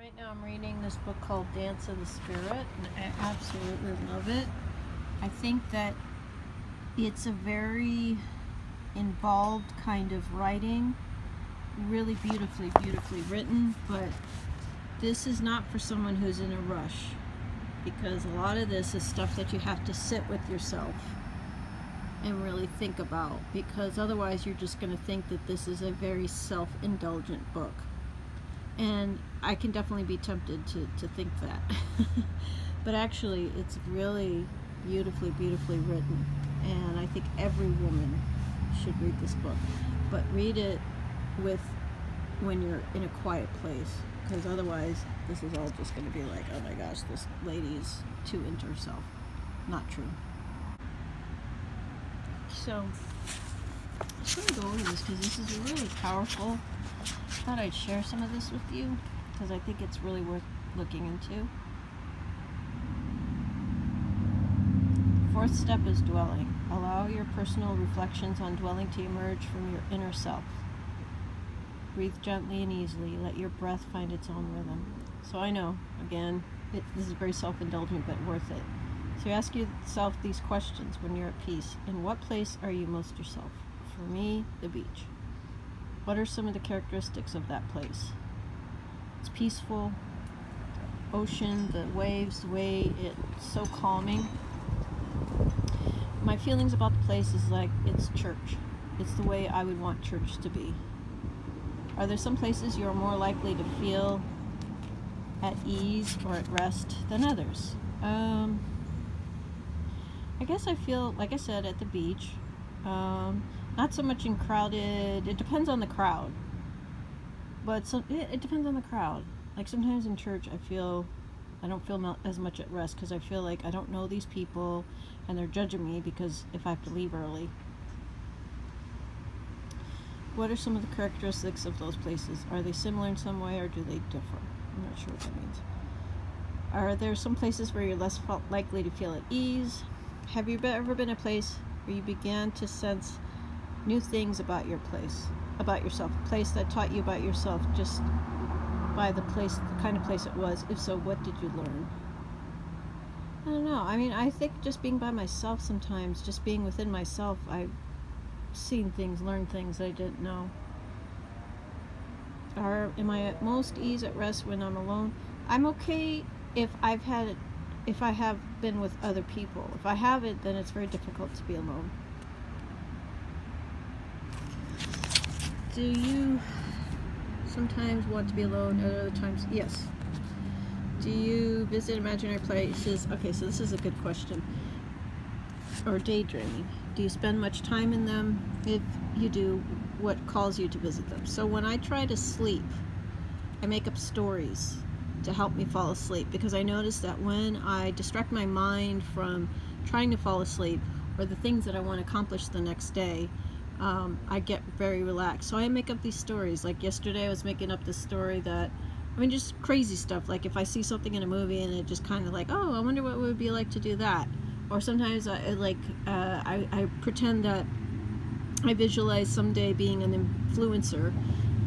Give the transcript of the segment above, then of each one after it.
Right now I'm reading this book called Dance of the Spirit, and I absolutely love it. I think that it's a very involved kind of writing, really beautifully written, but this is not for someone who's in a rush, because a lot of this is stuff that you have to sit with yourself and really think about, because otherwise you're just going to think that this is a very self-indulgent book. And I can definitely be tempted to think that. But actually, it's really beautifully written. And I think every woman should read this book. But read it when you're in a quiet place. Because otherwise, this is all just going to be like, oh my gosh, this lady's too into herself. Not true. So, I'm just going to go over this because this is really powerful. I thought I'd share some of this with you because I think it's really worth looking into. Fourth step is dwelling. Allow your personal reflections on dwelling to emerge from your inner self. Breathe gently and easily. Let your breath find its own rhythm. So I know, again, this is very self-indulgent, but worth it. So you ask yourself these questions when you're at peace. In what place are you most yourself? For me, the beach. What are some of the characteristics of that place? It's peaceful, the ocean, the waves, the way it's so calming. My feelings about the place is like it's church. It's the way I would want church to be. Are there some places you're more likely to feel at ease or at rest than others? I guess I feel, like I said, at the beach. Not so much in crowded, it depends on the crowd, but it depends on the crowd. Like sometimes in church I don't feel as much at rest because I feel like I don't know these people and they're judging me because if I have to leave early. What are some of the characteristics of those places? Are they similar in some way or do they differ? I'm not sure what that means. Are there some places where you're less likely to feel at ease? Have you ever been a place where you began to sense new things about your place, about yourself, a place that taught you about yourself just by the kind of place it was? If so, what did you learn? I don't know. I mean, I think just being by myself sometimes, just being within myself, I've seen things, learned things I didn't know. Am I at most ease at rest when I'm alone? I'm okay if I have been with other people. If I haven't, then it's very difficult to be alone. Do you sometimes want to be alone at other times? Yes. Do you visit imaginary places? Okay, so this is a good question. Or daydreaming. Do you spend much time in them? If you do, what calls you to visit them? So when I try to sleep, I make up stories to help me fall asleep, because I notice that when I distract my mind from trying to fall asleep or the things that I want to accomplish the next day, I get very relaxed. So I make up these stories. Like yesterday I was making up this story that, I mean, just crazy stuff. Like if I see something in a movie and it just kind of like, oh, I wonder what it would be like to do that. Or sometimes I pretend that I visualize someday being an influencer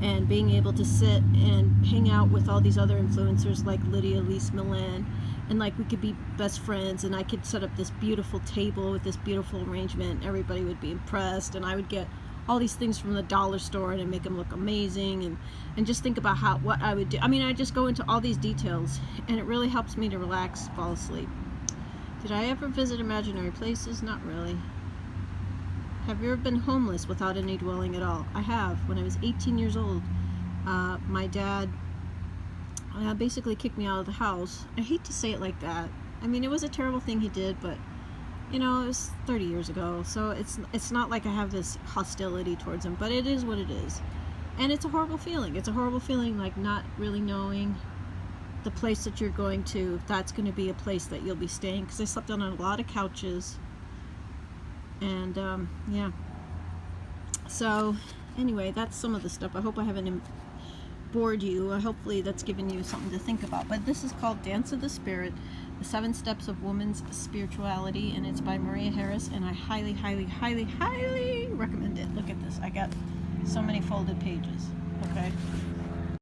and being able to sit and hang out with all these other influencers like Lydia Elise MILLEN, and like we could be best friends, and I could set up this beautiful table with this beautiful arrangement, and everybody would be impressed, and I would get all these things from the dollar store and make them look amazing, and just think about what I would do. I mean, I just go into all these details, and it really helps me to relax, fall asleep. Did I ever visit imaginary places? Not really. Have you ever been homeless without any dwelling at all? I have. When I was 18 years old, my dad basically kicked me out of the house. I hate to say it like that. I mean, it was a terrible thing he did, but you know, it was 30 years ago, so it's not like I have this hostility towards him, but it is what it is. And it's a horrible feeling. It's a horrible feeling, like not really knowing the place that you're going to, if that's going to be a place that you'll be staying, because I slept on a lot of couches. And yeah, so anyway, that's some of the stuff. I hope I haven't bored you. Hopefully that's given you something to think about. But this is called Dance of the Spirit, the 7 Steps of Women's Spirituality, and it's by Maria Harris, and I highly recommend it. Look at this. I got so many folded pages. Okay,